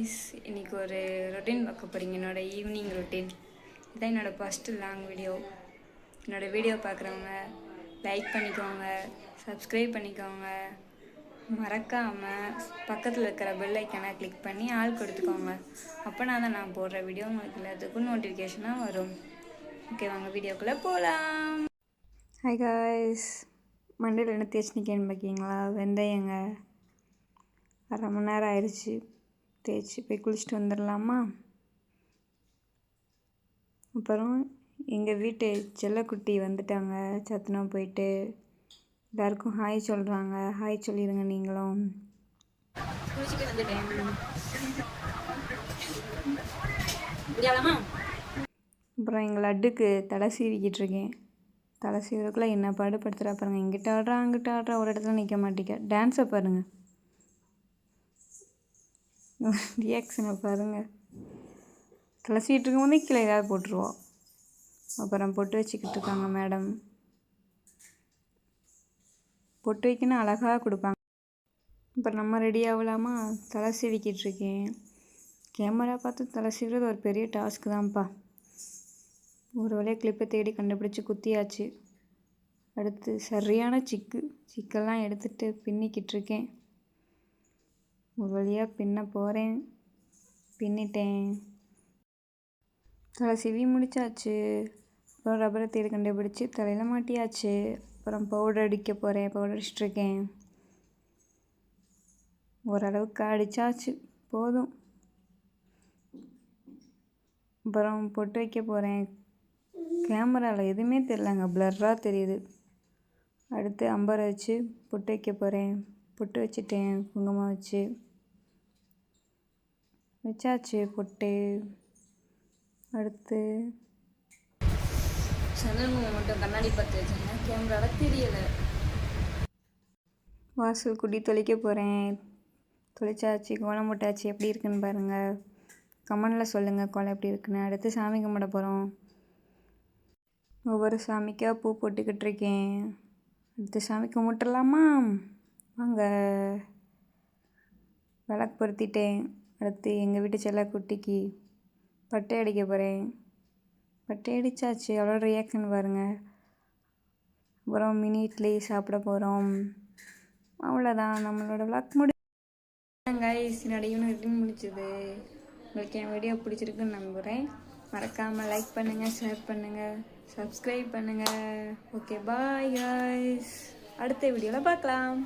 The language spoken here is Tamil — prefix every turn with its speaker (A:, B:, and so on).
A: guys, இன்னைக்கு ஒரு ரொட்டீன் பார்க்க போகிறீங்க. என்னோட ஈவினிங் ரொட்டீன் இதான். என்னோட ஃபஸ்ட்டு லாங் வீடியோ. என்னோட வீடியோ பார்க்குறவங்க லைக் பண்ணிக்கோங்க, சப்ஸ்கிரைப் பண்ணிக்கோங்க, மறக்காமல் பக்கத்தில் இருக்கிற பெல் ஐக்கானை கிளிக் பண்ணி ஆள் கொடுத்துக்கோங்க. அப்போனா தான் நான் போடுற வீடியோ உங்களுக்கு எல்லாத்துக்கும் நோட்டிஃபிகேஷனாக வரும். ஓகே, வாங்க வீடியோக்குள்ளே போகலாம். ஹாய் காய்ஸ், மண்டையில் என்ன தேய்ச்சினிக்கேன்னு பார்க்கிங்களா? வெந்தயங்க. அரை மணி நேரம் ஆயிடுச்சு. தேய்ச்சி போய் குளிச்சுட்டு வந்துடலாமா? அப்புறம் எங்கள் வீட்டு செல்லக்குட்டி வந்துட்டாங்க. சத்துணவு போயிட்டு எல்லாருக்கும் ஹாய் சொல்கிறாங்க. ஹாய் சொல்லிடுங்க நீங்களும். குளிச்சுட்டு வந்துட்டேன். அப்புறம் எங்கள் லட்டுக்கு தலை சீவிக்கிட்டு இருக்கேன். தலை சீவுறதுக்குள்ளே என்ன பாடுபடுத்துகிறா பாருங்கள். இங்கிட்ட ஆடுறா அங்கிட்ட ஆடுறா, ஒரு இடத்துல நிற்க மாட்டேங்க. டான்ஸை பாருங்கள், ரியாக்ஷனை பாருங்கள். தலை சீட்டு இருக்கும்போதே கீழே ஏதாவது போட்டுருவோம். அப்புறம் பொட்டு வச்சுக்கிட்டு இருக்காங்க மேடம். பொட்டு வைக்கணும், அழகாக கொடுப்பாங்க. அப்புறம் நம்ம ரெடி ஆகலாமா? தலை சீவிக்கிட்டு இருக்கேன். கேமரா பார்த்து தலை சீவுறது ஒரு பெரிய டாஸ்க்கு தான்ப்பா. ஒரு வழியாக கிளிப்பை தேடி கண்டுபிடிச்சி குத்தியாச்சு. அடுத்து சரியான சிக்கெல்லாம் எடுத்துகிட்டு பின்னிக்கிட்டு இருக்கேன். ஒரு வழியாக பின்ன போகிறேன். பின்னிட்டேன். தலை சீவி முடிச்சாச்சு. அப்புறம் ரப்பரை தேடி கண்டுபிடிச்சி தலையில் மாட்டியாச்சு. அப்புறம் பவுடர் அடிக்க போகிறேன். பவுடர் அடிச்சிட்ருக்கேன். ஓரளவுக்கு அடித்தாச்சு, போதும். அப்புறம் பொட்டு வைக்க போகிறேன். கேமராவில் எதுவுமே தெரிலங்க, ப்ளர்ராக தெரியுது. அடுத்து அம்பரை வச்சு பொட்டு வைக்க போகிறேன். பொட்டு வச்சுட்டேன், குங்குமம் வச்சாச்சு பொட்டு. அடுத்து சந்தனமும் மட்டும் கண்ணாடி பார்த்து வச்சுருந்தேன், கேமராவில் தெரியலை. வாசல் குடி தொளிக்க போகிறேன். தொளிச்சாச்சு, கோலம் போட்டாச்சு. எப்படி இருக்குன்னு பாருங்கள். கமெண்டில் சொல்லுங்கள் கோலம் எப்படி இருக்குன்னு. அடுத்து சாமி கும்பிட போகிறோம். ஒவ்வொரு சாமிக்காக பூ போட்டுக்கிட்டு இருக்கேன். அடுத்து சாமி கும்பிட்டுலாமா? வாங்க. விளக்கு பொருத்திட்டேன். அடுத்து எங்கள் வீட்டு செல்லக்குட்டிக்கு பட்டை அடிக்க போகிறேன். பட்டை அடித்தாச்சு. அவ்வளோ ரியாக்ஷன் பாருங்கள். அப்புறம் மினி இட்லி சாப்பிட போகிறோம். அவ்வளோதான், நம்மளோட விளக்கு கைஸ். என்னோட ஈவினிங் முடிச்சுது. உங்களுக்கு என் வீடியோ பிடிச்சிருக்குன்னு நம்புகிறேன். மறக்காமல் லைக் பண்ணுங்கள், ஷேர் பண்ணுங்கள், சப்ஸ்கிரைப் பண்ணுங்கள். Okay, bye guys. அடுத்த வீடியோவில் பார்க்கலாம்.